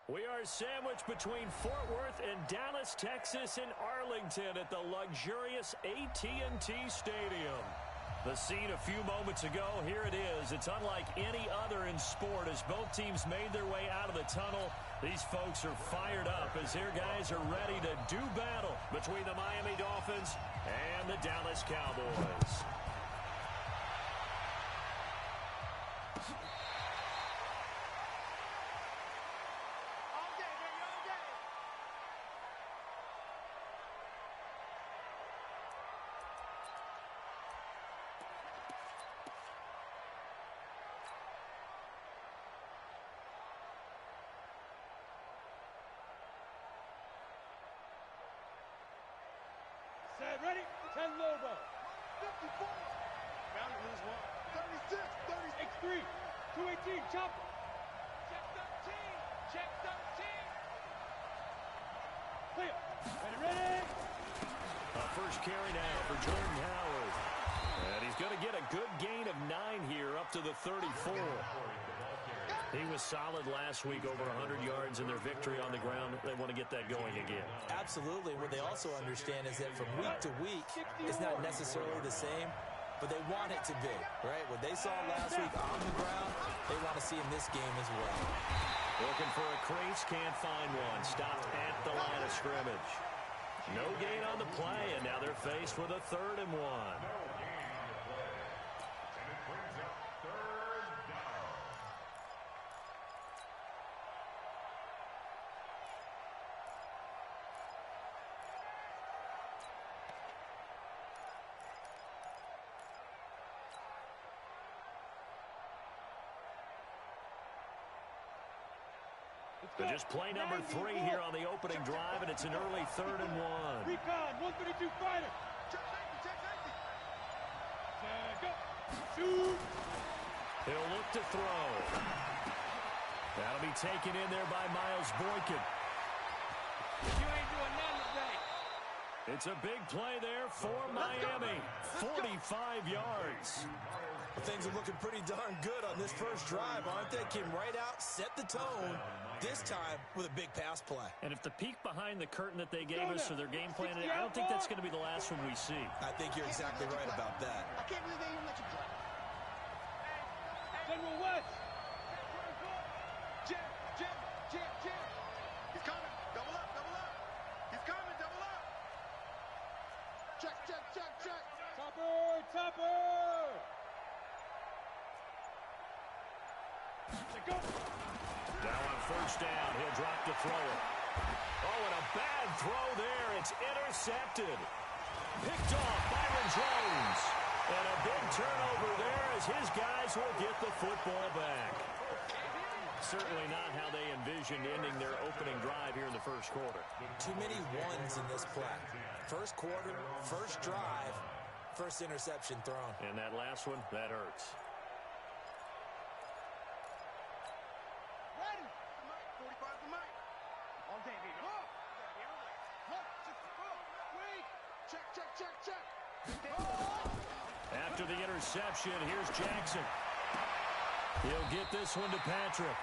We are sandwiched between Fort Worth and Dallas, Texas, and Arlington at the luxurious AT&T Stadium. The scene a few moments ago, here it is. It's unlike any other in sport as both teams made their way out of the tunnel. These folks are fired up as their guys are ready to do battle between the Miami Dolphins and the Dallas Cowboys. Set, ready, 10 low ball. 54. Bound to lose one. 36, 36. X3, 218, chop. Check 13. Check 13. Clear. Ready. A first carry now for Jordan Howard. And he's going to get a good gain of 9 here up to the 34. He was solid last week, over 100 yards in their victory on the ground. They want to get that going again. Absolutely. What they also understand is that from week to week, it's not necessarily the same, but they want it to be, right? What they saw last week on the ground, they want to see in this game as well. Looking for a crease, can't find one. Stopped at the line of scrimmage. No gain on the play, and now they're faced with a 3rd and 1. So just play number 3 here on the opening drive, and it's an early 3rd and 1. Recon, 132 fighter. Check safety, check safety. Check up. Shoot. He'll look to throw. That'll be taken in there by Miles Boykin. You ain't doing nothing today. It's a big play there for Miami. 45 yards. Well, things are looking pretty darn good on this first drive, aren't they? Came right out, set the tone, this time with a big pass play. And if the peek behind the curtain that they gave us for their game plan, I don't think that's going to be the last one we see. I think you're exactly right about that. I can't believe they even let you play. General West. Jim. He's coming. Double up. He's coming. Double up. Check. Topper. Go. Now on first down, he'll drop to throw it. Oh, and a bad throw there. It's intercepted. Picked off Byron Jones. And a big turnover there as his guys will get the football back. Certainly not how they envisioned ending their opening drive here in the first quarter. Too many ones in this play. First quarter, first drive, first interception thrown. And that last one, that hurts. Ready. 45 to Mike. All day, baby. Check. After the interception, here's Jackson. He'll get this one to Patrick.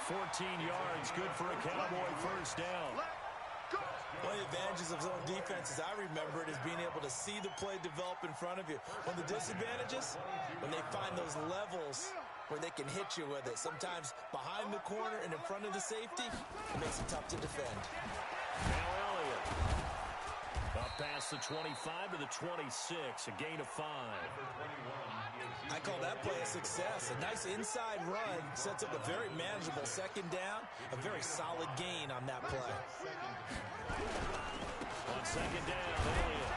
14 yards, good for a Cowboy first down. One of the advantages of zone defense, as I remember it, is being able to see the play develop in front of you. One of the disadvantages, when they find those levels where they can hit you with it. Sometimes behind the corner and in front of the safety, it makes it tough to defend. Now Elliott. Up past the 25 to the 26, a gain of 5. I call that play a success. A nice inside run sets up a very manageable second down, a very solid gain on that play. On second down, Elliott.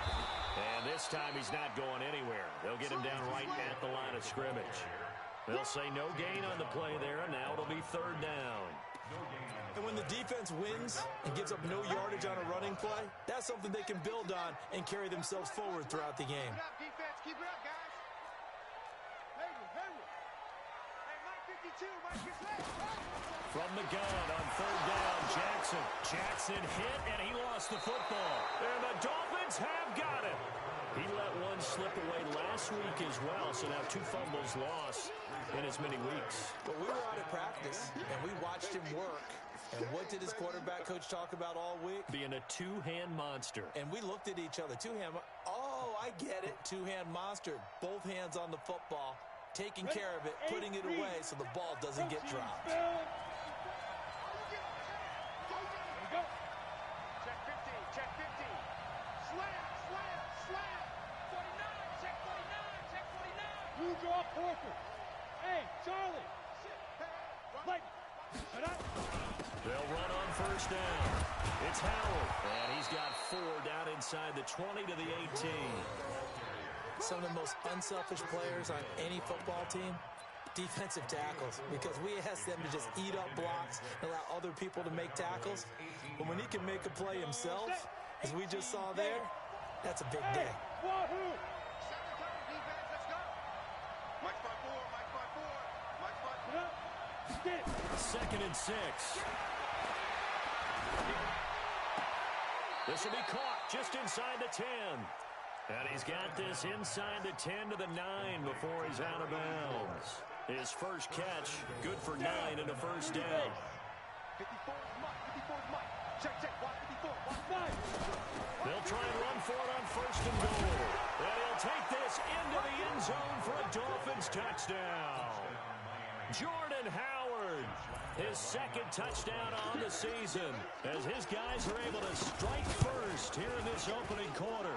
And this time he's not going anywhere. They'll get him down right at the line of scrimmage. They'll say no gain on the play there, and now it'll be 3rd down. And when the defense wins and gives up no yardage on a running play, that's something they can build on and carry themselves forward throughout the game. Keep it up, defense. Keep it up, guys. Hayward. Hey, Mike 52. Mike gets left. From the gun on 3rd down, Jackson hit, and he lost the football. And the Dolphins have got it. He let one slip away last week as well, so now 2 fumbles lost in as many weeks. But we were out at practice, and we watched him work And what did his quarterback coach talk about all week? Being a two-hand monster. And we looked at each other. Two-hand. Oh, I get it. Two-hand monster. Both hands on the football, taking care of it, putting it away so the ball doesn't get dropped. Check 50, check 50. Slam, slam, slam. 49, check 49, check 49. You draw Porter. Hey, Charlie. Like, they'll run on first down. It's Howard. And he's got 4 down inside the 20 to the 18. Some of the most unselfish players on any football team, defensive tackles, because we ask them to just eat up blocks and allow other people to make tackles. But when he can make a play himself, as we just saw there, that's a big day. Wahoo! Second time, defense, let's go. Mike spot 4, Mike spot 4, Mike spot 4. Second and 6. This will be caught just inside the 10. And he's got this inside the 10 to the 9 before he's out of bounds. His first catch, good for 9 and a first down. 54 is Mike, 54 is Mike. Check, check, watch 54, watch 5. They'll try and run for it on first and goal. And he'll take this into the end zone for a Dolphins touchdown. Jordan Howard, his second touchdown on the season, as his guys are able to strike first here in this opening quarter.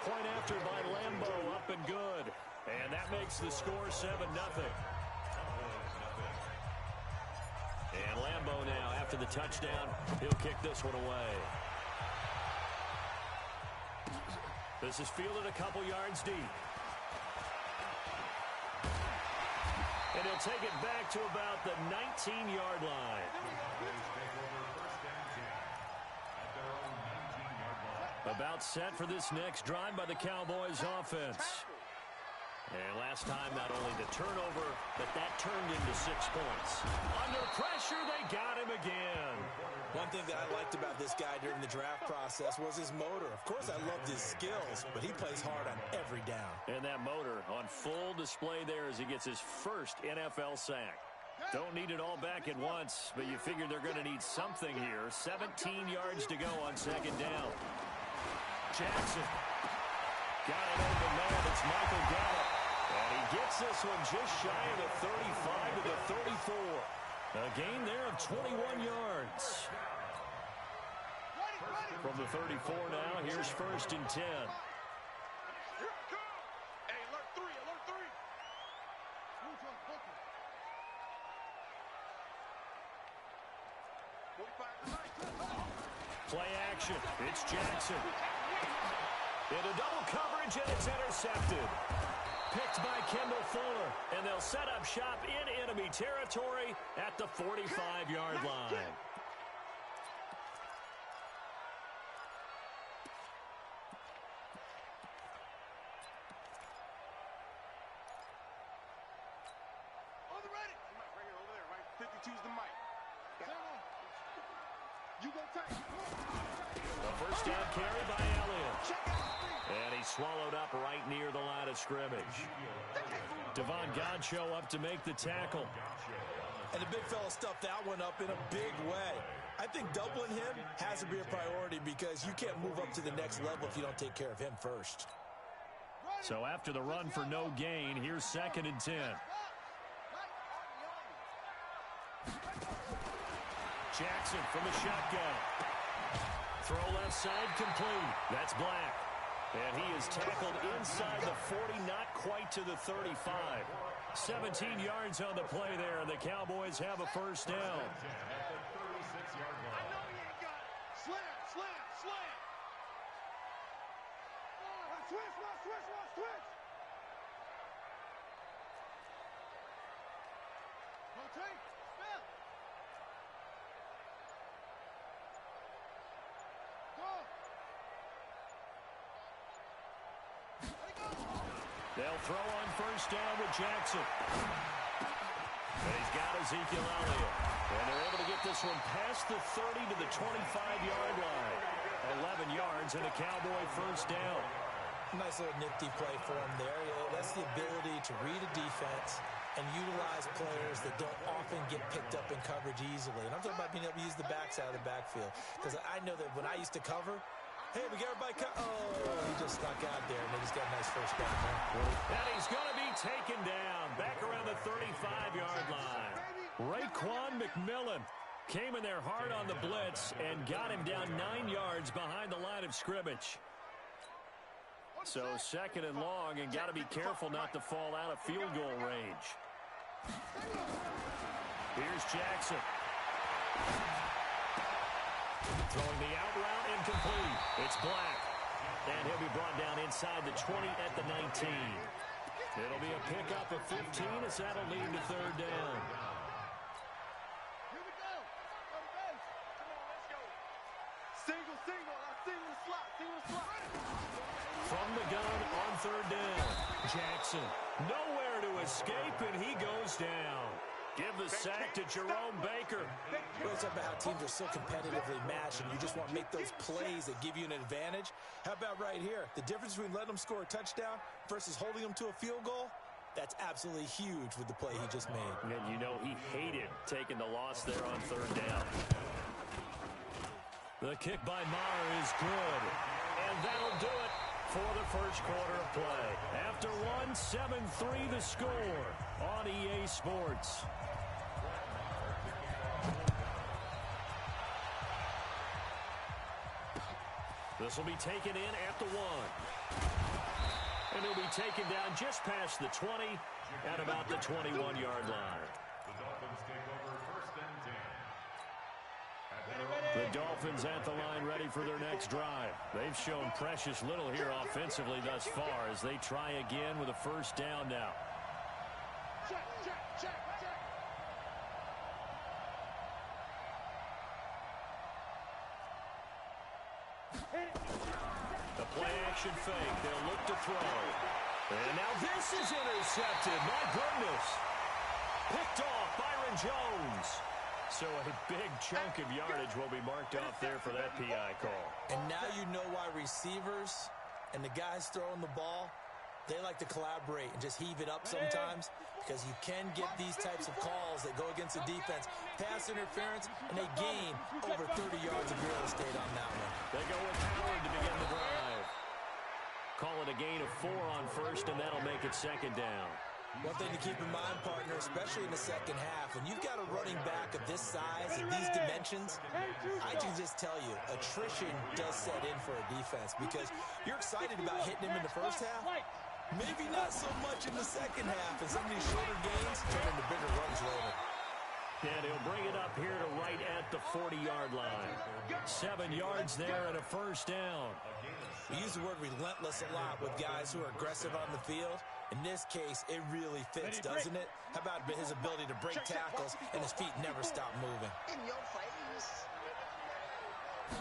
Point after by Lambo, up and good. And that makes the score 7-0. And Lambo now, after the touchdown, he'll kick this one away. This is fielded a couple yards deep. And he'll take it back to about the 19-yard line. About set for this next drive by the Cowboys offense. And last time, not only the turnover, but that turned into 6 points. Under pressure, they got him again. One thing that I liked about this guy during the draft process was his motor. Of course, I loved his skills, but he plays hard on every down. And that motor on full display there as he gets his first NFL sack. Don't need it all back at once, but you figure they're going to need something here. 17 yards to go on second down. Jackson got it open man. It's Michael Gallup. And he gets this one just shy of the 35 to the 34. A gain there of 21 yards. From the 34 now, here's first and 10. Here it comes. Hey, alert 3, alert 3. Who's on Booker? 45 tonight. Play action. It's Jackson. Into double coverage, and it's intercepted. Picked by Kendall Fuller, and they'll set up shop in enemy territory at the 45-yard line. On the ready. Mike, right here, over there, right? 52's the mic. You go tight. The first down carry by Elliott. And he's swallowed up right near the line of scrimmage. Devon Godchaux up to make the tackle. And the big fella stuffed that one up in a big way. I think doubling him has to be a priority because you can't move up to the next level if you don't take care of him first. So after the run for no gain, here's second and 10. Jackson from the shotgun. Throw left side complete. That's Black. And he is tackled inside the 40, not quite to the 35. 17 yards on the play there, and the Cowboys have a first down. I know you ain't got it. Slam, slam, slam. Switch, watch, switch, watch, switch. Rotate, spell. Go. They'll throw on first down with Jackson. And he's got Ezekiel Elliott. And they're able to get this one past the 30 to the 25-yard line. 11 yards and a Cowboy first down. Nice little nifty play for him there. That's the ability to read a defense and utilize players that don't often get picked up in coverage easily. And I'm talking about being able to use the backside of the backfield. Because I know that when I used to cover, hey, we got everybody he just stuck out there, and they just got a nice first down there. And he's going to be taken down back around the 35-yard line. Raekwon McMillan came in there hard on the blitz and got him down 9 yards behind the line of scrimmage. So second and long, and got to be careful not to fall out of field goal range. Here's Jackson. Throwing the out route, incomplete. It's Black. And he'll be brought down inside the 20 at the 19. It'll be a pickup of 15 as that'll lead to third down. Here we go. Go to base. Come on, let's go. Single, single slot. From the gun on third down. Jackson nowhere to escape, and he goes down. Give the sack to Jerome Baker. Well, it's about how teams are so competitively matched, and you just want to make those plays that give you an advantage. How about right here? The difference between letting them score a touchdown versus holding them to a field goal, that's absolutely huge with the play he just made. And you know he hated taking the loss there on third down. The kick by Maher is good, and that'll do it for the first quarter of play. After 7-3 the score on EA Sports. This will be taken in at the 1. And he'll be taken down just past the 20 at about the 21-yard line. The Dolphins at the line ready for their next drive. They've shown precious little here offensively thus far as they try again with a first down now. Check. The play-action fake. They'll look to throw. And now this is intercepted. My goodness. Picked off Byron Jones. So a big chunk of yardage will be marked off there for that PI call. And now you know why receivers and the guys throwing the ball, they like to collaborate and just heave it up sometimes, because you can get these types of calls that go against the defense. Pass interference, and they gain over 30 yards of real estate on that one. They go with Howard to begin the drive. Call it a gain of 4 on first, and that'll make it second down. One thing to keep in mind, partner, especially in the second half, when you've got a running back of this size and these dimensions, I can just tell you, attrition does set in for a defense, because you're excited about hitting him in the first half. Maybe not so much in the second half, and some of these shorter gains turn into bigger runs later. And he'll bring it up here to right at the 40-yard line. 7 yards there and a first down. We use the word relentless a lot with guys who are aggressive on the field. In this case, it really fits, doesn't it? How about his ability to break tackles and his feet never stop moving? In your face.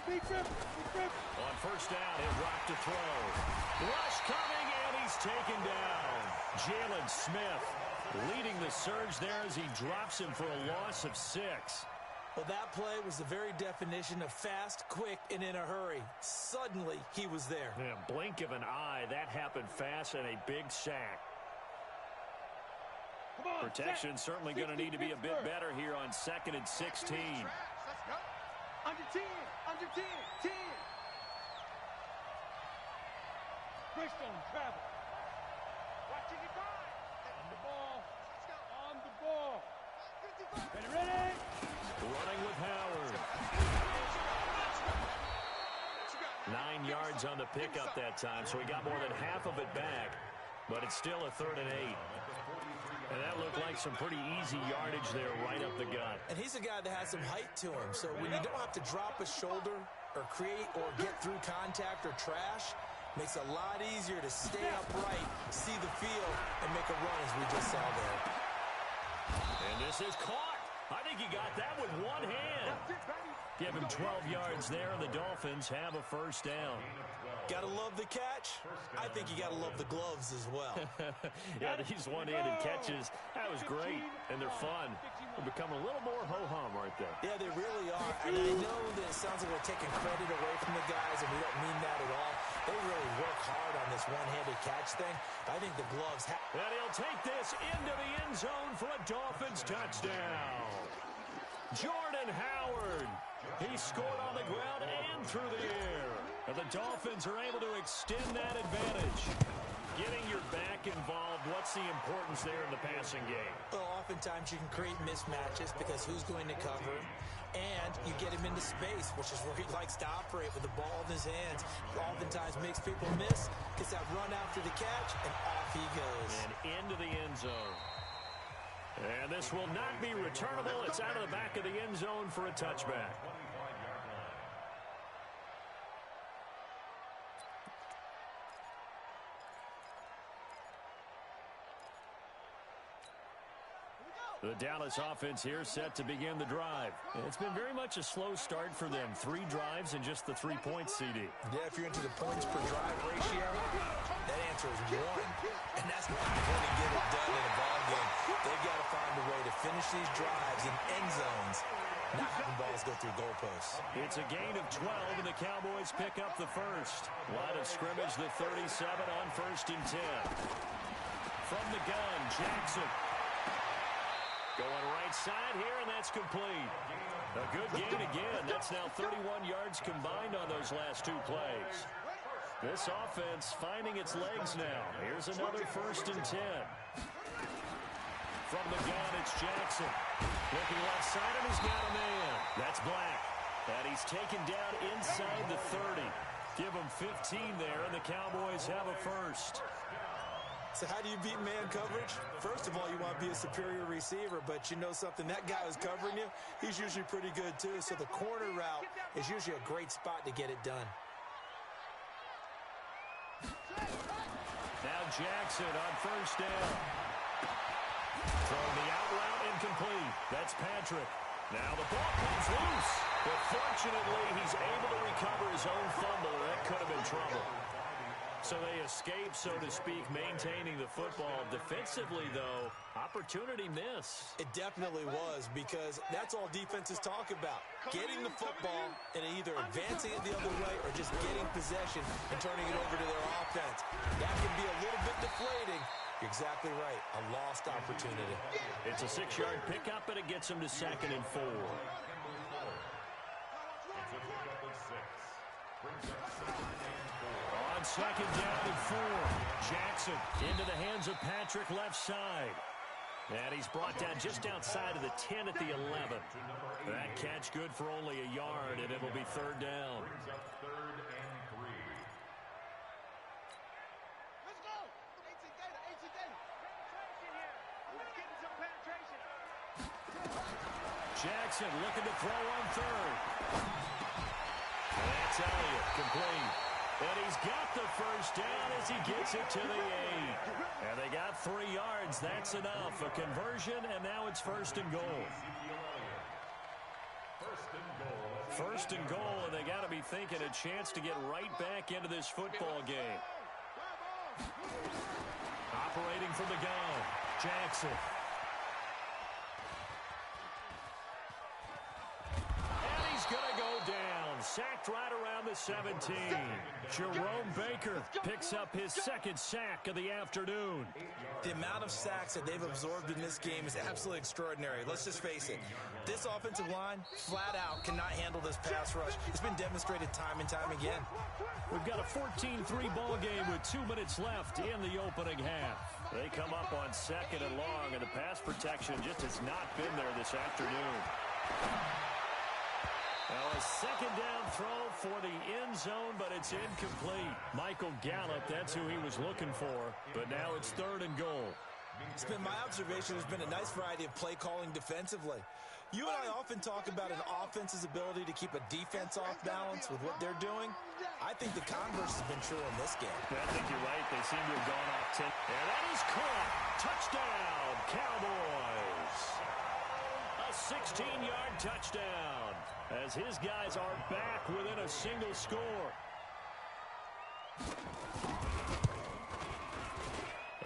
On first down, he'll drop to throw. Rush coming, and he's taken down. Jalen Smith leading the surge there as he drops him for a loss of 6. Well, that play was the very definition of fast, quick, and in a hurry. Suddenly, he was there. Yeah, blink of an eye, that happened fast, and a big sack. Protection certainly going to need to be a bit better here on 2nd and 16. Let's go. Under 10. 10. Quickstone, travel. Watching it by. On the ball. Ready? Running with Howard. 9 yards on the pickup that time, so he got more than half of it back. But it's still a 3rd and 8. And that looked like some pretty easy yardage there right up the gut. And he's a guy that has some height to him, so when you don't have to drop a shoulder or create or get through contact or trash, makes it a lot easier to stay upright, see the field, and make a run as we just saw there. And this is caught. I think he got that with one hand. Give him 12 yards there, and the Dolphins have a first down. Gotta love the catch. catch, I think you got to love the gloves as well. Yeah, these one-handed catches, that was great, and they're fun. They're becoming a little more ho-hum, aren't they? Yeah, they really are. And I know that it sounds like we're taking credit away from the guys, and we don't mean that at all. They really work hard on this one-handed catch thing. I think the gloves have... And he'll take this into the end zone for a Dolphins touchdown. Jordan Howard. He scored on the ground and through the air. And the Dolphins are able to extend that advantage. Getting your back involved, what's the importance there in the passing game? Well, oftentimes you can create mismatches because who's going to cover him? And you get him into space, which is where he likes to operate with the ball in his hands. Oftentimes makes people miss, gets that run after the catch, and off he goes. And into the end zone. And this will not be returnable. It's out of the back of the end zone for a touchback. The Dallas offense here set to begin the drive. It's been very much a slow start for them. 3 drives and just the 3 points, CD. Yeah, if you're into the points per drive ratio, that answer is 1. And that's not going to get it done in a ball game. They've got to find a way to finish these drives in end zones, not having balls go through goalposts. It's a gain of 12, and the Cowboys pick up the first. Line of scrimmage, the 37 on 1st and 10. From the gun, Jackson. Going right side here, and that's complete. A good gain again. That's now 31 yards combined on those last 2 plays. This offense finding its legs now. Here's another 1st and 10. From the gun, it's Jackson. Looking left side, and he's got a man. That's Black. And he's taken down inside the 30. Give him 15 there, and the Cowboys have a first. So how do you beat man coverage? First of all, you want to be a superior receiver, but you know something, that guy who's covering you, he's usually pretty good too. So the corner route is usually a great spot to get it done. Now Jackson on 1st down. Throwing the out route incomplete. That's Patrick. Now the ball comes loose. But fortunately, he's able to recover his own fumble. That could have been trouble. So they escape, so to speak, maintaining the football. Defensively, though, opportunity miss. It definitely was, because that's all defenses talk about. Getting the football and either advancing it the other way or just getting possession and turning it over to their offense. That can be a little bit deflating. You're exactly right. A lost opportunity. It's a 6-yard pickup, and it gets him to 2nd and 4. On 2nd down and 4. Jackson into the hands of Patrick left side. And he's brought down just outside of the 10 at the 11. That catch good for only a yard, and it'll be 3rd down. Let's go. 18 data, 18 data. Penetration here. Who's getting some penetration? Jackson looking to throw on 3rd. That's Elliott, complete. And he's got the first down as he gets it to the 8. And they got 3 yards. That's enough. A conversion, and now it's 1st and goal. 1st and goal, and they got to be thinking a chance to get right back into this football game. Operating from the gun, Jackson. And he's going to go down. Sacked right around the 17. Jerome Baker picks up his 2nd sack of the afternoon. The amount of sacks that they've absorbed in this game is absolutely extraordinary. Let's just face it. This offensive line, flat out, cannot handle this pass rush. It's been demonstrated time and time again. We've got a 14-3 ball game with 2 minutes left in the opening half. They come up on 2nd and long, and the pass protection just has not been there this afternoon. Now a 2nd down throw for the end zone, but it's incomplete. Michael Gallup, that's who he was looking for, but now it's 3rd and goal. It's been my observation, there's been a nice variety of play calling defensively. You and I often talk about an offense's ability to keep a defense off balance with what they're doing. I think the converse has been true in this game. I think you're right. They seem to have gone off 10. And that is caught. Touchdown, Cowboys. A 16-yard touchdown as his guys are back within a single score.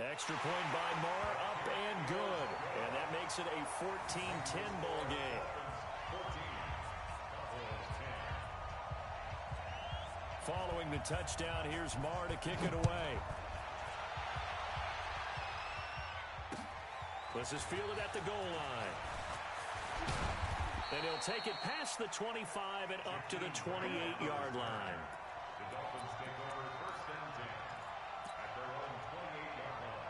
Extra point by Marr, up and good. And that makes it a 14-10 ball game. Following the touchdown, here's Marr to kick it away. This is fielded at the goal line. And he'll take it past the 25 and up to the 28-yard line. The Dolphins take over first and 10 at their own 28-yard line.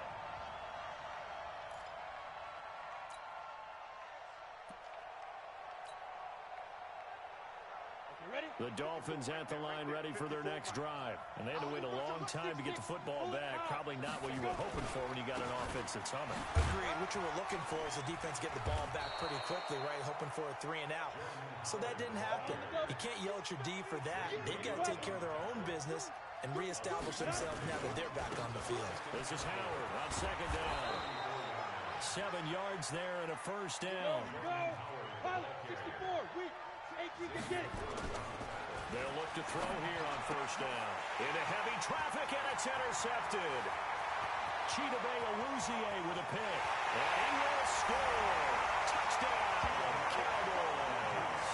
The Dolphins at the line ready for their next drive. And they had to wait a long time to get the football back. Probably not what you were hoping for when you got an offense that's humming. Agreed. What you were looking for is the defense get the ball back pretty quickly, right? Hoping for a 3 and out. So that didn't happen. You can't yell at your D for that. They've got to take care of their own business and reestablish themselves now that they're back on the field. This is Howard on second down. 7 yards there and a first down. Pilot, 64, weak. 18 can get it. They'll look to throw here on first down. Into heavy traffic, and it's intercepted. Chidobe Awuzie with a pick. And he will score. Touchdown, Cowboys.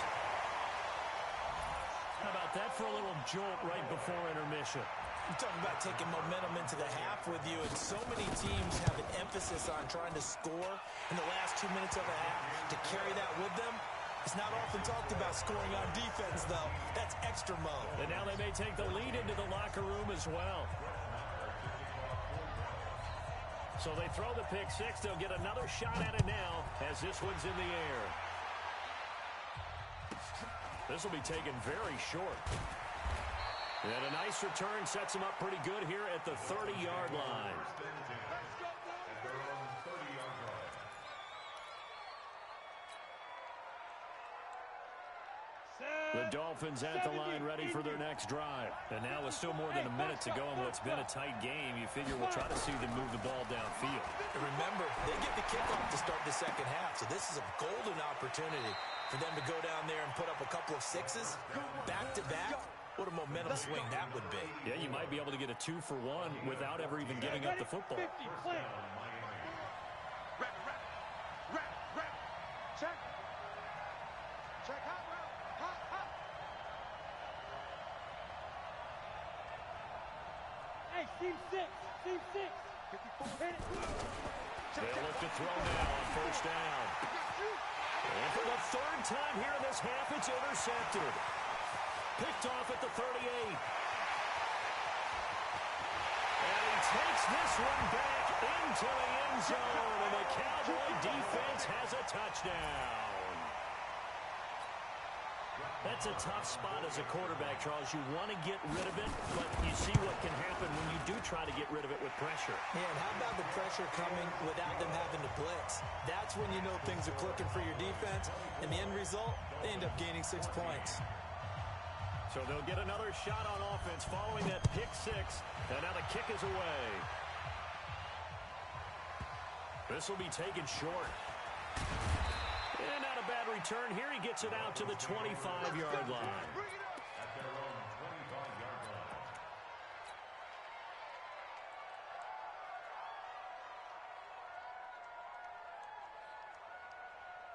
How about that for a little jolt right before intermission? You're talking about taking momentum into the half with you, and so many teams have an emphasis on trying to score in the last 2 minutes of the half. To carry that with them, it's not often talked about scoring on defense, though. That's extra mode. And now they may take the lead into the locker room as well. So they throw the pick six. They'll get another shot at it now as this one's in the air. This will be taken very short. And a nice return sets them up pretty good here at the 30-yard line. The Dolphins at the line ready for their next drive. And now with still more than a minute to go in what's been a tight game, you figure we'll try to see them move the ball downfield. And remember, they get the kickoff to start the second half, so this is a golden opportunity for them to go down there and put up a couple of sixes back-to-back. What a momentum swing that would be. Yeah, you might be able to get a 2-for-1 without ever even giving up the football. Check. Check, hot route. Hot. Hey, team 6. 54, hit it. They'll look to throw now on first down. And for the third time here in this half, it's intercepted. Picked off at the 38. And he takes this one back into the end zone, and the Cowboy defense has a touchdown. That's a tough spot as a quarterback, Charles. You want to get rid of it, but you see what can happen when you do try to get rid of it with pressure. Yeah, and how about the pressure coming without them having to blitz? That's when you know things are clicking for your defense, and the end result, they end up gaining 6 points. So they'll get another shot on offense following that pick six, and now the kick is away. This will be taken short. And not a bad return here. He gets it out to the 25-yard line. At their own 25-yard line.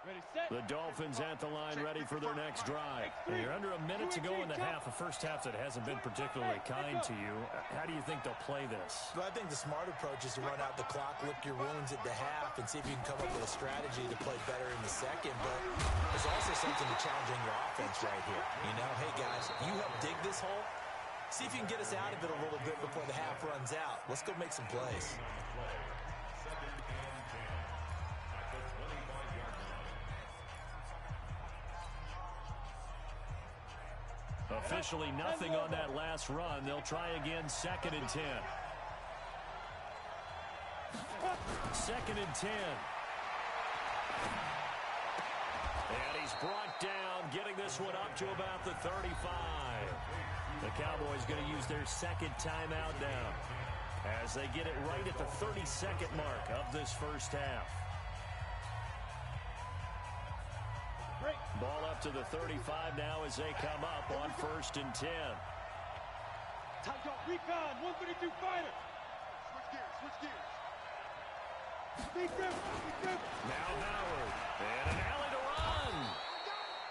Ready, set. The Dolphins at the line ready for their next drive. And you're under a minute to go in the half, a first half that hasn't been particularly kind to you. How do you think they'll play this? Well, I think the smart approach is to run out the clock, lick your wounds at the half, and see if you can come up with a strategy to play better in the second. But there's also something to challenging your offense right here. You know, hey, guys, you help dig this hole. See if you can get us out of it a little bit before the half runs out. Let's go make some plays. Second and 10 at the 25-yard line. Officially nothing on that last run. They'll try again, second and 10. Second and 10. And he's brought down, getting this one up to about the 35. The Cowboys going to use their second timeout now as they get it right at the 32nd mark of this first half. Ball up to the 35 now as they come up on first and 10. Tight up, recon, 132 fighter. Switch gears. Now Howard. And an alley to run.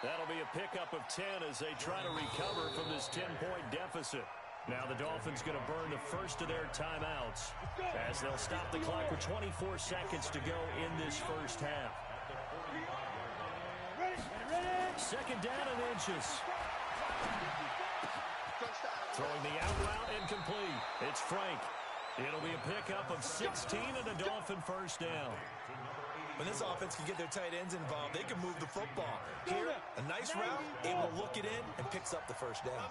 That'll be a pickup of 10 as they try to recover from this 10-point deficit. Now the Dolphins going to burn the first of their timeouts as they'll stop the clock with 24 seconds to go in this first half. Second down and inches. Throwing the out route incomplete. It's Frank. It'll be a pickup of 16 and a Dolphin first down. When this offense can get their tight ends involved, they can move the football. Here, a nice route, able to look it in, and picks up the first down.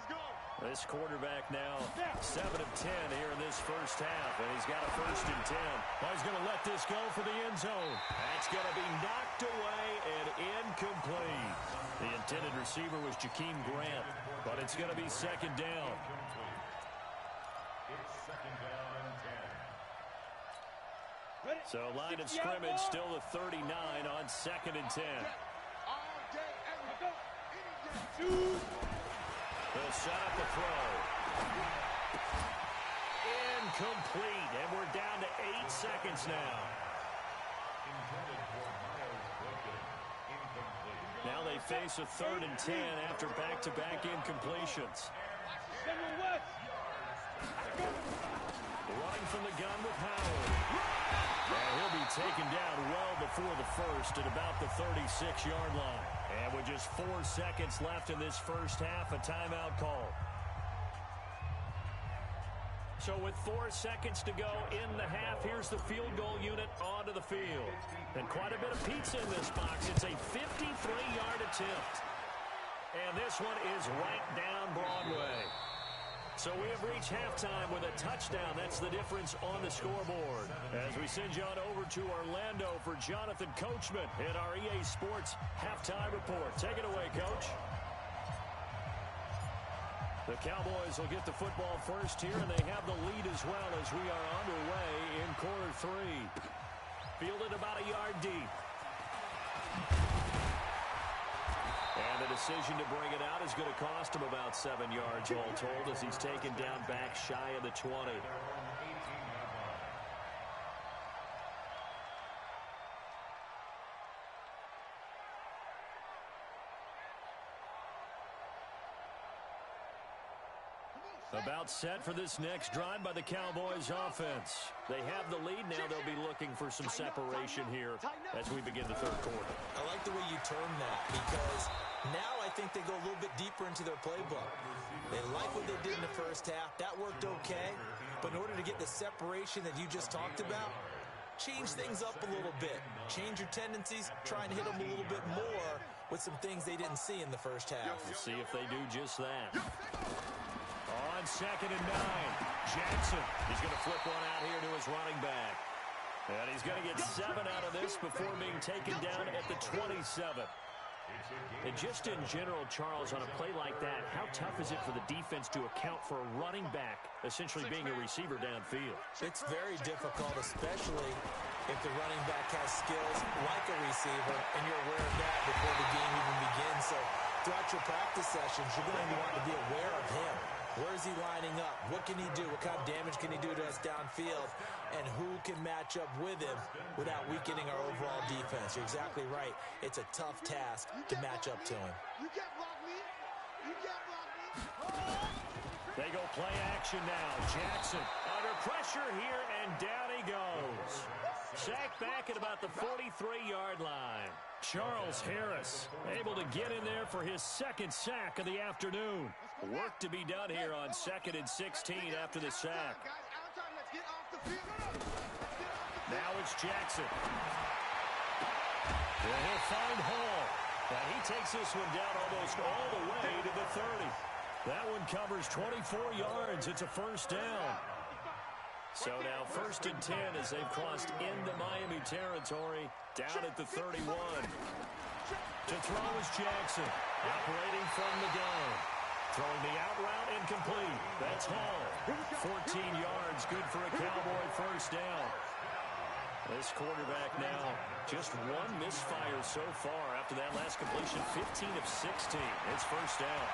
This quarterback now 7 of 10 here in this first half, and he's got a first and 10. Well, he's going to let this go for the end zone. That's going to be knocked away and incomplete. The intended receiver was Jakeem Grant, but it's going to be second down. It's second down and 10. So line of scrimmage still the 39 on second and 10. They'll set up the throw. Incomplete, and we're down to 8 seconds now. Intended for Miles Boykin. Incomplete. Now they face a 3rd and 10 after back-to-back incompletions. Running from the gun with Howard. And he'll be taken down well before the first at about the 36-yard line. And with just 4 seconds left in this first half, a timeout call. So with 4 seconds to go in the half, here's the field goal unit onto the field. And quite a bit of pizza in this box. It's a 53-yard attempt. And this one is right down Broadway. So we have reached halftime with a touchdown. That's the difference on the scoreboard. As we send you on over to Orlando for Jonathan Coachman in our EA Sports Halftime Report. Take it away, Coach. The Cowboys will get the football first here, and they have the lead as well as we are underway in quarter 3. Fielded about a yard deep. And the decision to bring it out is going to cost him about 7 yards all told as he's taken down back shy of the 20. About set for this next drive by the Cowboys offense. They have the lead now. They'll be looking for some separation here as we begin the third quarter. I like the way you term that because now I think they go a little bit deeper into their playbook. They like what they did in the first half. That worked okay. But in order to get the separation that you just talked about, change things up a little bit. Change your tendencies. Try and hit them a little bit more with some things they didn't see in the first half. We'll see if they do just that. On second and 9, Jackson. He's going to flip one out here to his running back. And he's going to get 7 out of this before being taken down at the 27. And just in general, Charles, on a play like that, how tough is it for the defense to account for a running back essentially being a receiver downfield? It's very difficult, especially if the running back has skills like a receiver, and you're aware of that before the game even begins. So throughout your practice sessions, you're going to want to be aware of him. Where is he lining up? What can he do? What kind of damage can he do to us downfield? And who can match up with him without weakening our overall defense? You're exactly right. It's a tough task to match up to him. You can't block me. You can't block me. They go play action now. Jackson under pressure here, and down he goes. Sacked back at about the 43-yard line. Charles Harris able to get in there for his second sack of the afternoon. Work to be done here on 2nd and 16 after the sack. Now it's Jackson. And he'll find Hall. And he takes this one down almost all the way to the 30. That one covers 24 yards. It's a first down. So now 1st and 10 as they've crossed into Miami territory, down at the 31. To throw is Jackson, operating from the gun. Throwing the out route incomplete. That's Hall. 14 yards, good for a Cowboy first down. This quarterback now just one misfire so far after that last completion, 15 of 16. It's first down.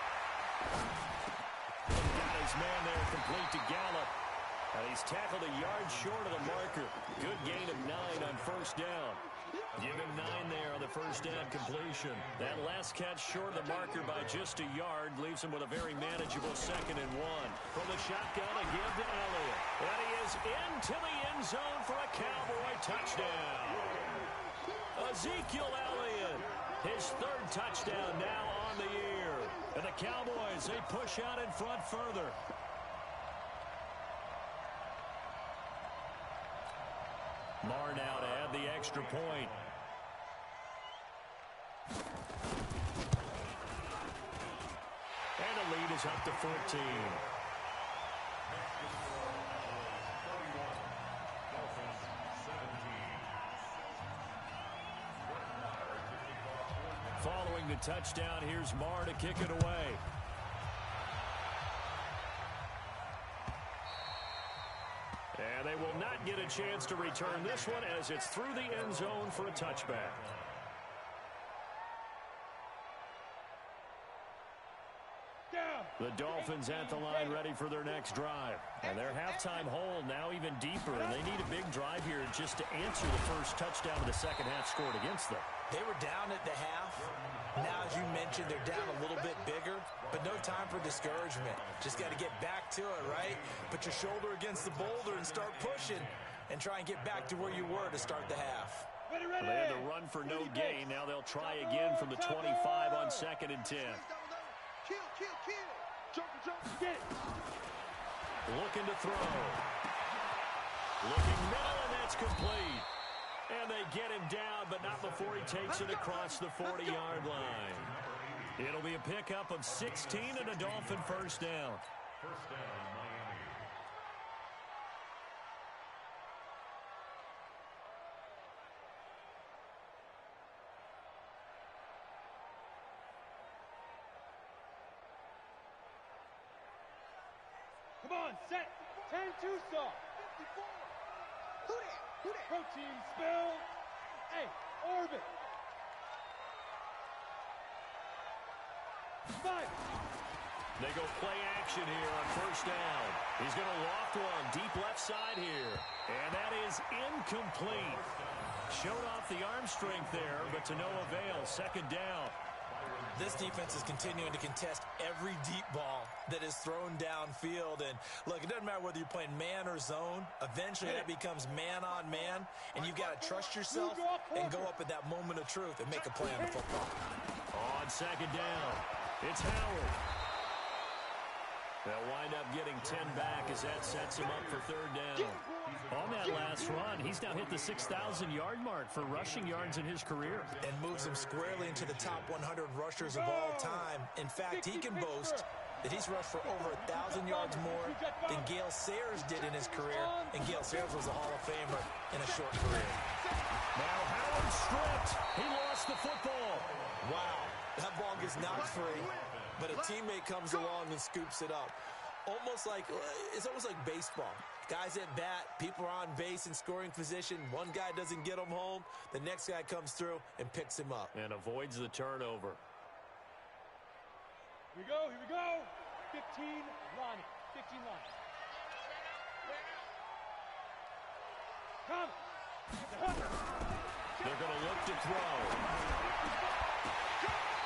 Got his man there complete to Gallup. And he's tackled a yard short of the marker. Good gain of 9 on first down. Give him 9 there on the first down completion. That last catch short of the marker by just a yard leaves him with a very manageable 2nd and 1. From the shotgun, a give to Elliott. And he is into the end zone for a Cowboy touchdown. Ezekiel Elliott, his 3rd touchdown now on the year. And the Cowboys, they push out in front further. Marr now to add the extra point. And the lead is up to 14. Following the touchdown, here's Marr to kick it away. And they will not get a chance to return this one as it's through the end zone for a touchback. The Dolphins at the line ready for their next drive. And their halftime hole now even deeper. And they need a big drive here just to answer the first touchdown of the second half scored against them. They were down at the half. Now, as you mentioned, they're down a little bit bigger, but no time for discouragement. Just got to get back to it, right? Put your shoulder against the boulder and start pushing and try and get back to where you were to start the half. They had to run for no gain. Now they'll try again from the 25 on 2nd and 10. Kill. Jump, get it. Looking to throw. Looking middle, and that's complete. And they get him down, but not before he takes it across the 40-yard line. It'll be a pickup of 16 and a Dolphin first down. First down, Miami. Come on, set. 10-2 saw. Who that? Protein spill. Hey, orbit. 5. They go play action here on first down. He's going to loft one deep left side here. And that is incomplete. Showed off the arm strength there, but to no avail. 2nd down. This defense is continuing to contest every deep ball that is thrown downfield. And, look, it doesn't matter whether you're playing man or zone. Eventually, that becomes man-on-man, and you've got to trust yourself and go up at that moment of truth and make a play on the football. On 2nd down, it's Howard. They'll wind up getting 10 back as that sets him up for 3rd down. On that last run, he's now hit the 6,000-yard mark for rushing yards in his career. And moves him squarely into the top 100 rushers of all time. In fact, he can boast that he's rushed for over 1,000 yards more than Gale Sayers did in his career. And Gale Sayers was a Hall of Famer in a short career. Now Howard stripped. He lost the football. Wow, that ball gets knocked free, but a teammate comes along and scoops it up. It's almost like baseball. Guys at bat, people are on base in scoring position. One guy doesn't get him home. The next guy comes through and picks him up. And avoids the turnover. Here we go. 15 Lonnie. 15 Lonnie. Come. They're going to look to throw.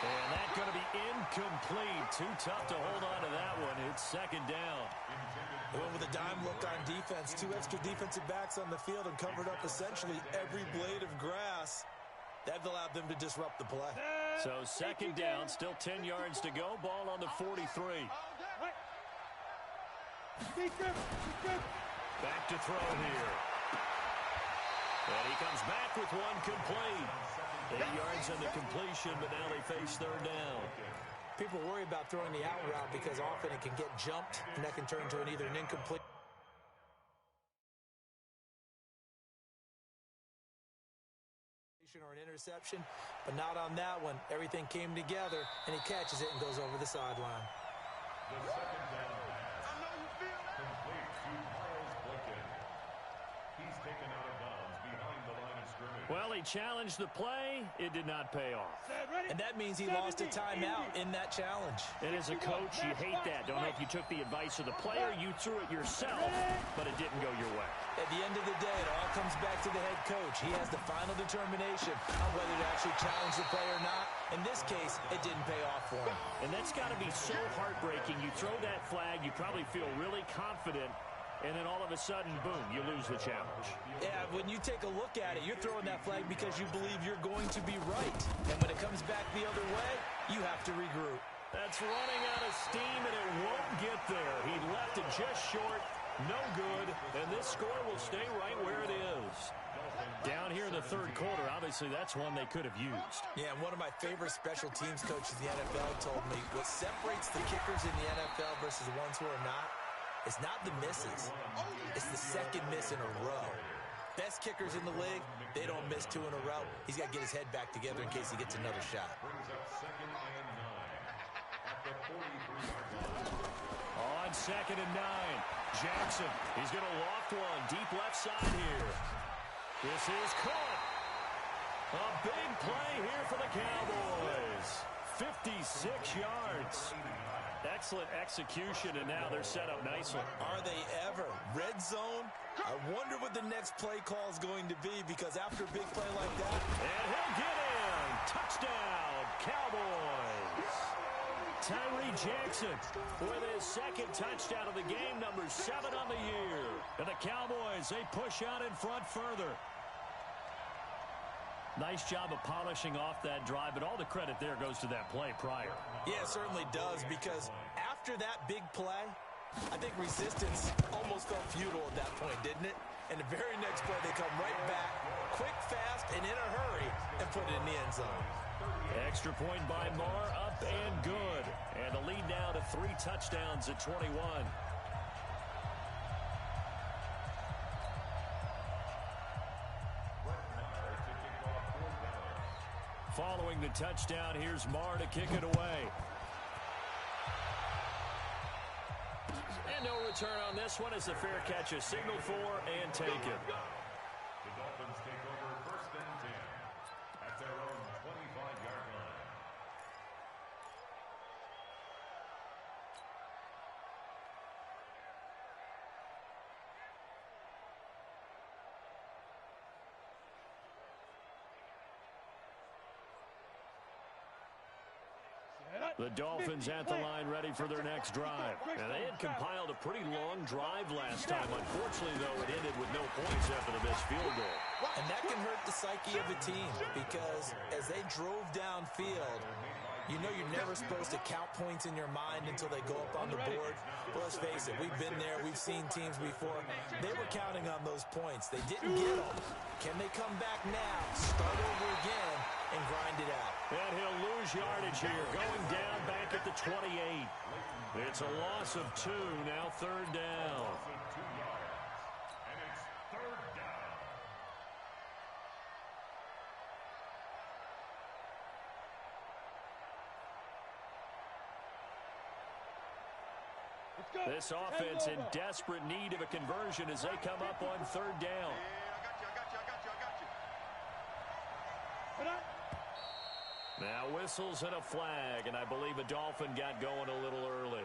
And that's going to be incomplete. Too tough to hold on to that one. It's 2nd down. They went with a dime look on defense. 2 extra defensive backs on the field and covered up essentially every blade of grass. That allowed them to disrupt the play. So 2nd down, still 10 yards to go. Ball on the 43. Back to throw here. And he comes back with one complete. 8 yards on the completion, but now they face 3rd down. People worry about throwing the out route because often it can get jumped, and that can turn to either an incomplete or an interception, but not on that one. Everything came together, and he catches it and goes over the sideline. The 2nd down pass, complete to Miles Boykin. He's taken out of bounds behind the line of scrimmage. Well, he challenged the play. It did not pay off. And that means he lost a timeout in that challenge. And as a coach, you hate that. Don't know if you took the advice of the player, you threw it yourself, but it didn't go your way. At the end of the day, it all comes back to the head coach. He has the final determination on whether to actually challenge the play or not. In this case, it didn't pay off for him. And that's got to be so heartbreaking. You throw that flag, you probably feel really confident, and then all of a sudden, boom, you lose the challenge. Yeah, when you take a look at it, you're throwing that flag because you believe you're going to be right. And when it comes back the other way, you have to regroup. That's running out of steam, and it won't get there. He left it just short, no good, and this score will stay right where it is. Down here in the third quarter, obviously that's one they could have used. Yeah, and one of my favorite special teams coaches in the NFL told me what separates the kickers in the NFL versus the ones who are not, it's not the misses. It's the second miss in a row. Best kickers in the league, they don't miss 2 in a row. He's got to get his head back together in case he gets another shot. Brings up 2nd and 9 at the 43-yard line. On 2nd and 9, Jackson. He's going to loft one deep left side here. This is caught. A big play here for the Cowboys. 56 yards. Excellent execution, and now they're set up nicely. Are they ever? Red zone? I wonder what the next play call is going to be, because after a big play like that... And he'll get in. Touchdown, Cowboys. Tyree Jackson with his second touchdown of the game, number 7 on the year. And the Cowboys, they push out in front further. Nice job of polishing off that drive, but all the credit there goes to that play prior. Yeah, it certainly does, because after that big play, I think resistance almost felt futile at that point, didn't it? And the very next play, they come right back, quick, fast, and in a hurry, and put it in the end zone. Extra point by Marr, up and good. And the lead now to 3 touchdowns at 21. Following the touchdown, here's Marr to kick it away. And no return on this one as the fair catch is signaled for and taken. The Dolphins take over 1st and 10 at their own 25-yard line. The Dolphins at the line ready for their next drive. And they had compiled a pretty long drive last time. Unfortunately, though, it ended with no points after the missed field goal. And that can hurt the psyche of a team, because as they drove downfield, you know you're never supposed to count points in your mind until they go up on the board. But let's face it, we've been there. We've seen teams before. They were counting on those points. They didn't get them. Can they come back now, start over again, and grind it out? And he'll lose yardage here, going down back at the 28. It's a loss of 2, now 3rd down. Loss of 2 yards. And it's 3rd down. This offense in desperate need of a conversion as they come up on 3rd down. Now whistles and a flag, and I believe a Dolphin got going a little early.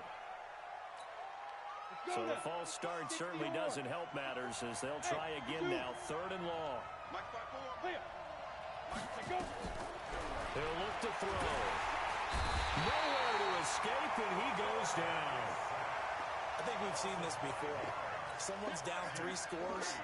So the false start certainly doesn't help matters as they'll try again now, 3rd and long. He'll look to throw. Nowhere to escape, and he goes down. I think we've seen this before. Someone's down 3 scores.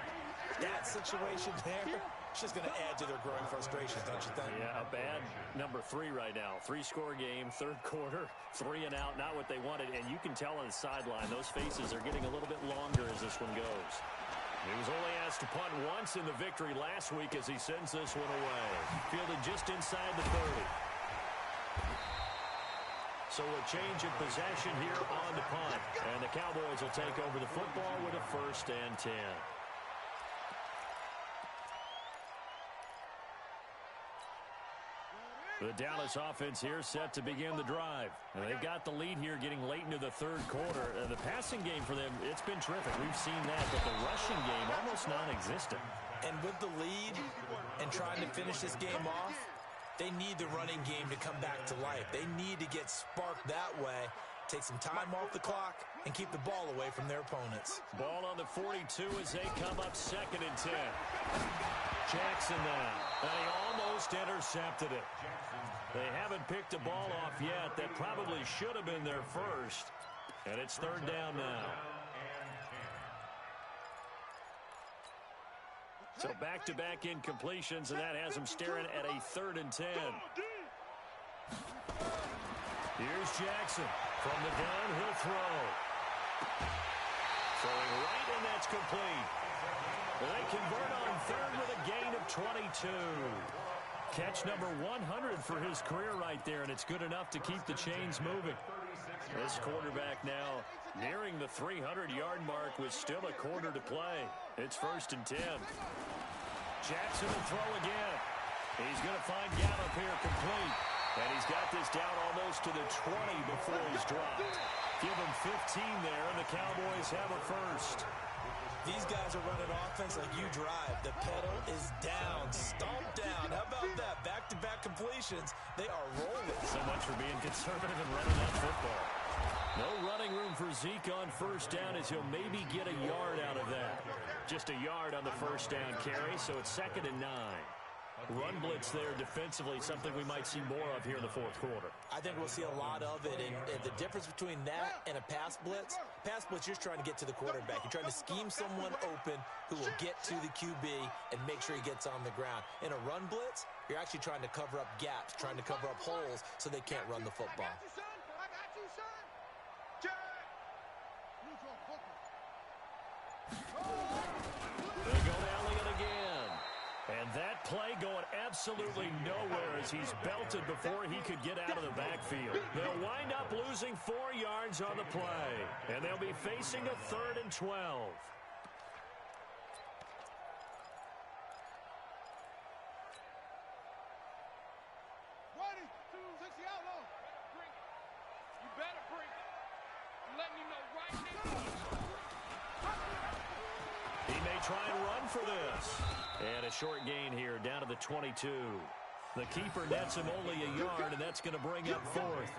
That situation there, it's just going to add to their growing frustrations, don't you think? Yeah, a bad number 3 right now. 3-score game, 3rd quarter, 3 and out, not what they wanted. And you can tell on the sideline, those faces are getting a little bit longer as this one goes. He was only asked to punt once in the victory last week as he sends this one away. Fielded just inside the 30. So a change of possession here on the punt. And the Cowboys will take over the football with a 1st and 10. The Dallas offense here set to begin the drive. And they've got the lead here getting late into the 3rd quarter. The passing game for them, it's been terrific. We've seen that, but the rushing game almost non-existent. And with the lead and trying to finish this game off, they need the running game to come back to life. They need to get sparked that way, take some time off the clock, and keep the ball away from their opponents. Ball on the 42 as they come up 2nd and 10. Jackson now. And he almost intercepted it. They haven't picked the ball off yet. That probably should have been their first. And it's 3rd down now. So back-to-back incompletions, and that has them staring at a 3rd and 10. Here's Jackson from the downhill throw. Throwing right, and that's complete. They convert on 3rd with a gain of 22. Catch number 100 for his career right there, and it's good enough to keep the chains moving. This quarterback now nearing the 300-yard mark with still a quarter to play. It's 1st and 10. Jackson will throw again. He's going to find Gallup here complete. And he's got this down almost to the 20 before he's dropped. Give him 15 there, and the Cowboys have a first. These guys are running offense like you drive. The pedal is down, stomped down. How about that? Back-to-back completions. They are rolling. So much for being conservative and running that football. No running room for Zeke on 1st down as he'll maybe get a yard out of that. Just a yard on the 1st down carry, so it's 2nd and 9. Run blitz there defensively, something we might see more of here in the 4th quarter. I think we'll see a lot of it, and the difference between that and a pass blitz, you're trying to get to the quarterback. You're trying to scheme someone open who will get to the QB and make sure he gets on the ground. In a run blitz, you're actually trying to cover up gaps, trying to cover up holes so they can't run the football. I got you, son. Check. Neutral focus. They go to Elliott again. And that play going absolutely nowhere as he's belted before he could get out of the backfield. They'll wind up losing 4 yards on the play. And they'll be facing a 3rd and 12. Ready? 260 out low. Bring it. You better bring it. You let me know right now. He may try and run for this. And a short gain here down to the 22. The keeper nets him only a yard, and that's going to bring up 4th.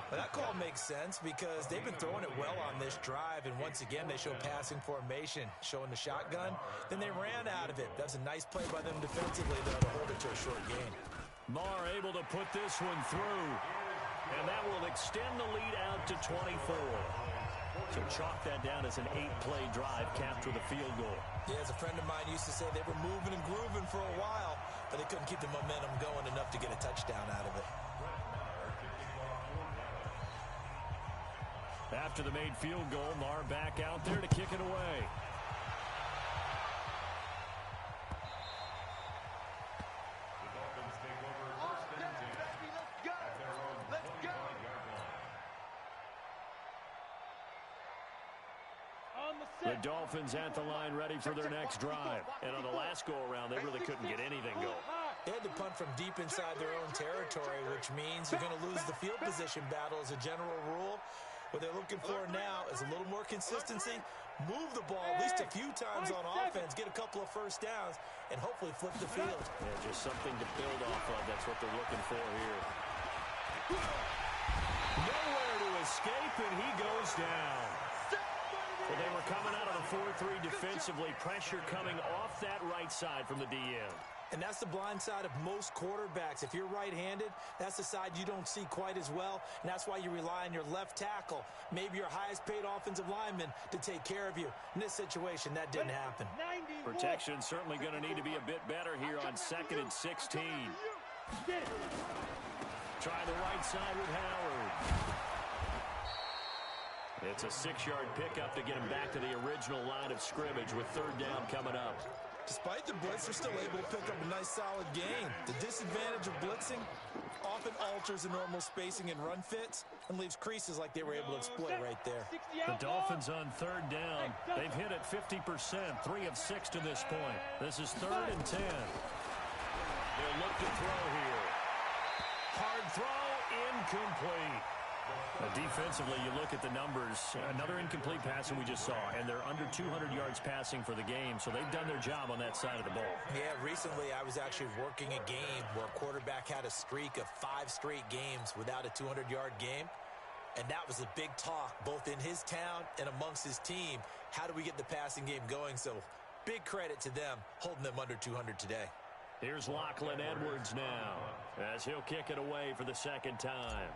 Well, that call makes sense because they've been throwing it well on this drive, and once again they show passing formation, showing the shotgun. Then they ran out of it. That's a nice play by them defensively, though, to hold it to a short gain. Marr able to put this one through, and that will extend the lead out to 24. So chalk that down as an 8-play drive capped with a field goal. Yeah, as a friend of mine used to say, they were moving and grooving for a while, but they couldn't keep the momentum going enough to get a touchdown out of it. After the made field goal, Marr back out there to kick it away. The Dolphins take over 1st and 10 at their own 25-yard line. The Dolphins at the line ready for their next drive. And on the last go-around, they really couldn't get anything going. They had to punt from deep inside their own territory, which means you're going to lose the field position battle as a general rule. What they're looking for now is a little more consistency, move the ball at least a few times on offense, get a couple of 1st downs, and hopefully flip the field. Yeah, just something to build off of. That's what they're looking for here. Nowhere to escape, and he goes down. Well, they were coming out of the 4-3 defensively. Pressure coming off that right side from the DN. And that's the blind side of most quarterbacks. If you're right-handed, that's the side you don't see quite as well, and that's why you rely on your left tackle, maybe your highest-paid offensive lineman, to take care of you. In this situation, that didn't happen. Protection certainly going to need to be a bit better here on 2nd and 16. Try the right side with Howard. It's a 6-yard pickup to get him back to the original line of scrimmage with 3rd down coming up. Despite the blitz, they're still able to pick up a nice, solid gain. The disadvantage of blitzing often alters the normal spacing and run fits and leaves creases like they were able to exploit right there. The Dolphins on 3rd down. They've hit it 50%, 3 of 6 to this point. This is 3rd and 10. They'll look to throw here. Hard throw, incomplete. Defensively, you look at the numbers. Another incomplete pass that we just saw, and they're under 200 yards passing for the game, so they've done their job on that side of the ball. Yeah, recently I was actually working a game where a quarterback had a streak of 5 straight games without a 200-yard game, and that was a big talk both in his town and amongst his team. How do we get the passing game going? So big credit to them holding them under 200 today. Here's Lachlan Edwards now as he'll kick it away for the second time.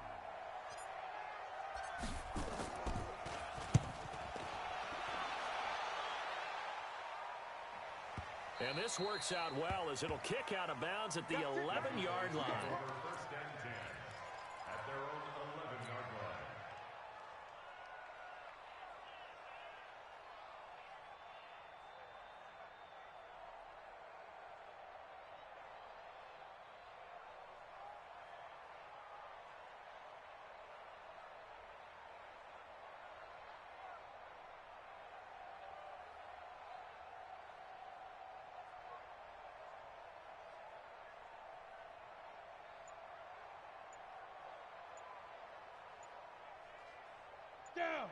And this works out well as it'll kick out of bounds at the 11-yard line. First and 10 at their own 11-yard line.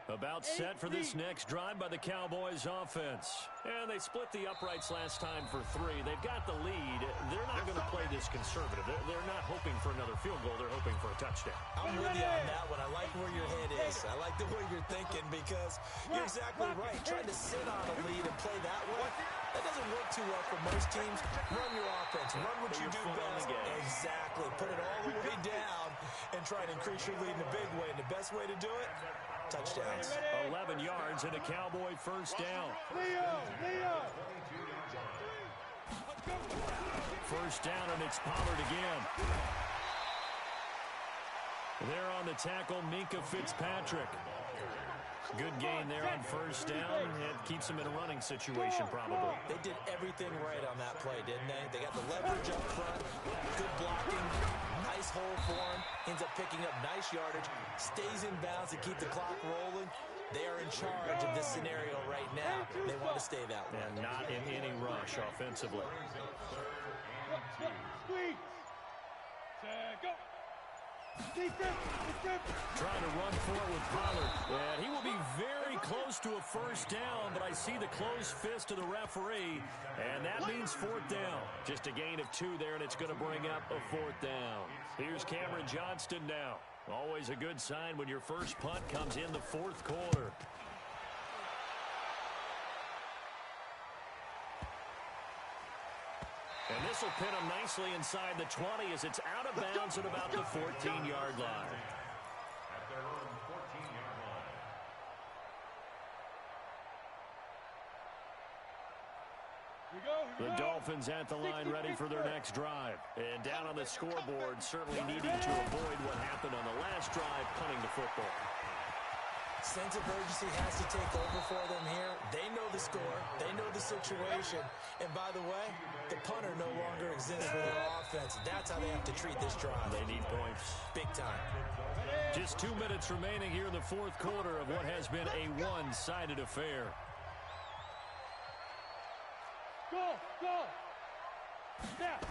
About set for this next drive by the Cowboys offense. And they split the uprights last time for 3. They've got the lead. They're not going to play this conservative. They're not hoping for another field goal. They're hoping for a touchdown. I'm with you on that one. I like where your head is. I like the way you're thinking because you're exactly right. Trying to sit on a lead and play that way, that doesn't work too well for most teams. Run your offense. Run what you do best. Exactly. Put it all the way down and try to increase your lead in a big way. And the best way to do it, touchdowns. 11 yards and a Cowboy first down. Leo! First down, and it's Pollard again. There on the tackle, Minkah Fitzpatrick. Good gain there on first down. It keeps them in a running situation, probably. They did everything right on that play, didn't they? They got the leverage up front, good blocking, nice hole for him, ends up picking up nice yardage, stays in bounds to keep the clock rolling. They are in charge of this scenario right now. They want to stay that way. And not in any rush offensively. Go! Defense! Trying to run forward with Pollard. And he will be very close to a first down, but I see the closed fist of the referee, and that means fourth down. Just a gain of 2 there, and it's going to bring up a fourth down. Here's Cameron Johnston now. Always a good sign when your first punt comes in the fourth quarter. And this will pin him nicely inside the 20 as it's out of bounds at about the 14-yard line. At their own 14-yard line. The Dolphins at the line ready for their next drive. And down on the scoreboard, certainly needing to avoid what happened on the last drive, punting the football. Sense of urgency has to take over for them here. They know the score. They know the situation. And by the way, the punter no longer exists for their offense. That's how they have to treat this drive. They need points. Big time. Just 2 minutes remaining here in the fourth quarter of what has been a one-sided affair. Go! Snap!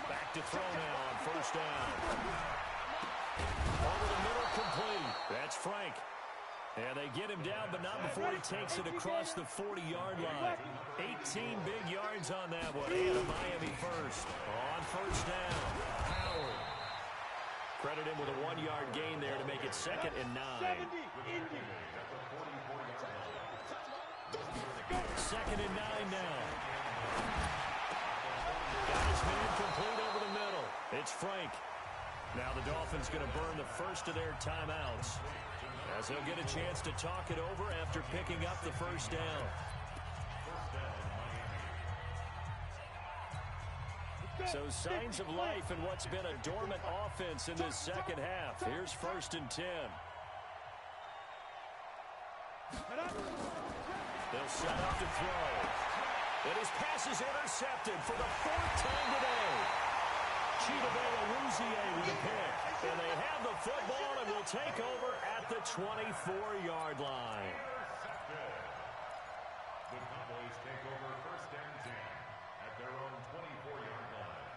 Back to throw now on first down. Over the middle, complete. That's Frank. And they get him down, but not before he takes it across the 40-yard line. 18 big yards on that one. And a Miami first. On first down, Howard. Credit him with a 1-yard gain there to make it 2nd and 9. 2nd and 9 now. Got his man complete over the middle. It's Frank. Now the Dolphins going to burn the first of their timeouts, as they'll get a chance to talk it over after picking up the first down. So signs of life in what's been a dormant offense in this second half. Here's 1st and 10. They'll set up to throw. And his pass is intercepted for the 4th time today. Chidobe Awuzie with a pick. And they have the football and will take over at the 24-yard line. The Cowboys take over 1st and 10 at their own 24-yard line.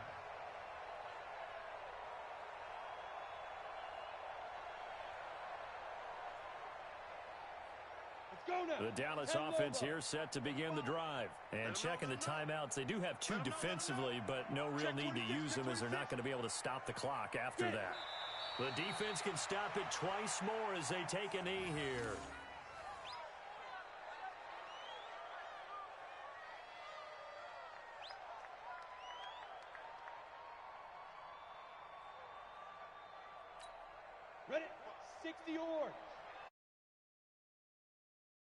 Go now. The Dallas offense here set to begin the drive. And checking the timeouts, they do have 2 defensively, but no real need to use them as they're not going to be able to stop the clock after that. The defense can stop it twice more as they take a knee here. Ready? 60 yards.